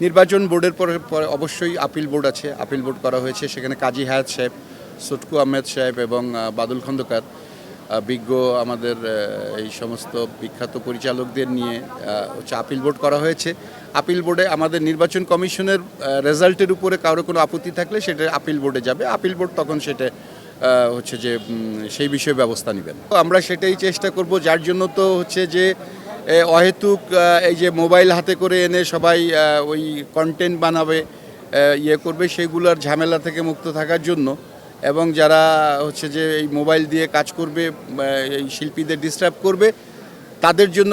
নির্বাচন বোর্ডের পরে অবশ্যই আপিল বোর্ড আছে, আপিল বোর্ড করা হয়েছে। সেখানে কাজী হায়াত সাহেব, সুটকু আহমেদ সাহেব এবং বাদুল খন্দকার বিজ্ঞ আমাদের এই সমস্ত বিখ্যাত পরিচালকদের নিয়ে হচ্ছে আপিল বোর্ড করা হয়েছে। আপিল বোর্ডে আমাদের নির্বাচন কমিশনের রেজাল্টের উপরে কারো কোনো আপত্তি থাকলে সেটা আপিল বোর্ডে যাবে। আপিল বোর্ড তখন সেটা হচ্ছে যে সেই বিষয়ে ব্যবস্থা নেবেন। আমরা সেটাই চেষ্টা করব, যার জন্য তো হচ্ছে যে অহেতুক এই যে মোবাইল হাতে করে এনে সবাই ওই কন্টেন্ট বানাবে, ইয়ে করবে, সেগুলোর ঝামেলা থেকে মুক্ত থাকার জন্য এবং যারা হচ্ছে যে এই মোবাইল দিয়ে কাজ করবে, এই শিল্পীদের ডিস্টার্ব করবে, তাদের জন্য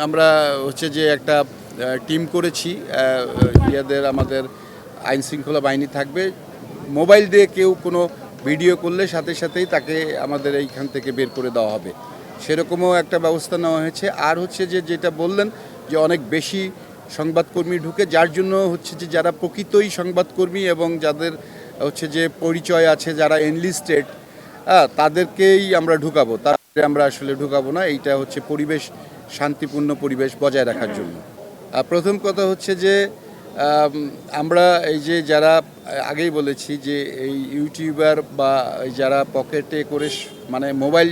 আমরা হচ্ছে যে একটা টিম করেছি। আমাদের আইন শৃঙ্খলা বাহিনী থাকবে। মোবাইল দিয়ে কেউ কোনো ভিডিও করলে সাথে সাথেই তাকে আমাদের এইখান থেকে বের করে দেওয়া হবে, সেরকমও একটা ব্যবস্থা নেওয়া হয়েছে। আর হচ্ছে যে যেটা বললেন যে অনেক বেশি সংবাদকর্মী ঢুকে, যার জন্য হচ্ছে যে যারা প্রকৃতই সংবাদকর্মী এবং যাদের হচ্ছে যে পরিচয় আছে, যারা এনলিস্টেড, তাদেরকেই আমরা ঢুকাবো, তাদের আমরা আসলে ঢুকাবো না। এইটা হচ্ছে পরিবেশ, শান্তিপূর্ণ পরিবেশ বজায় রাখার জন্য। প্রথম কথা হচ্ছে যে আমরা এই যে যারা আগেই বলেছি যে এই ইউটিউবার বা যারা পকেটে করে মানে মোবাইল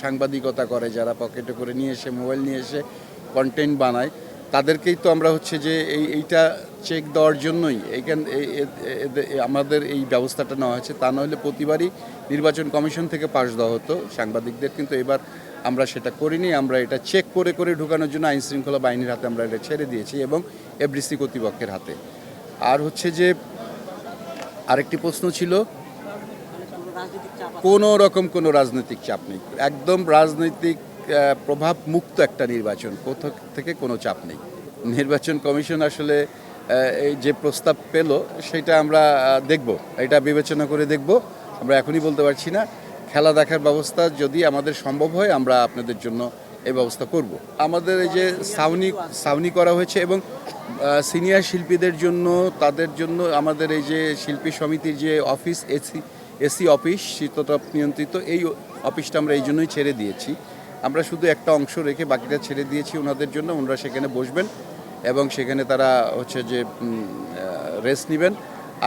সাংবাদিকতা করে, যারা পকেটে করে নিয়ে এসে মোবাইল নিয়ে এসে কন্টেন্ট বানায়, তাদেরকেই তো আমরা হচ্ছে যে এইটা চেক দেওয়ার জন্যই আমাদের এই ব্যবস্থাটা নেওয়া হয়েছে। তা নইলে প্রতিবারই নির্বাচন কমিশন থেকে পাশ দেওয়া হতো সাংবাদিকদের, কিন্তু এবার আমরা সেটা করিনি। আমরা এটা চেক করে করে ঢুকানোর জন্য আইন শৃঙ্খলা বাহিনীর হাতে আমরা এটা ছেড়ে দিয়েছি এবং এফডিসি কর্তৃপক্ষের হাতে। আর হচ্ছে যে আরেকটি প্রশ্ন ছিল, কোনো রকম কোনো রাজনৈতিক চাপ নেই, একদম রাজনৈতিক প্রভাব মুক্ত একটা নির্বাচন, কোথা থেকে কোনো চাপ নেই। নির্বাচন কমিশন আসলে এই যে প্রস্তাব পেল সেটা আমরা দেখব, এটা বিবেচনা করে দেখব। আমরা এখনই বলতে পারছি না। খেলা দেখার ব্যবস্থা যদি আমাদের সম্ভব হয় আমরা আপনাদের জন্য এই ব্যবস্থা করব। আমাদের এই যে সাউনি করা হয়েছে এবং সিনিয়র শিল্পীদের জন্য, তাদের জন্য আমাদের এই যে শিল্পী সমিতির যে অফিস, এসি অফিস, শীততাপ নিয়ন্ত্রিত, এই অফিসটা আমরা এই জন্যই ছেড়ে দিয়েছি। আমরা শুধু একটা অংশ রেখে বাকিটা ছেড়ে দিয়েছি ওনাদের জন্য। ওনারা সেখানে বসবেন এবং সেখানে তারা হচ্ছে যে রেস্ট নেবেন।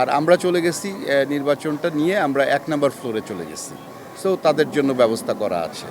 আর আমরা চলে গেছি নির্বাচনটা নিয়ে, আমরা 1 নম্বর ফ্লোরে চলে গেছি। সো তাদের জন্য ব্যবস্থা করা আছে।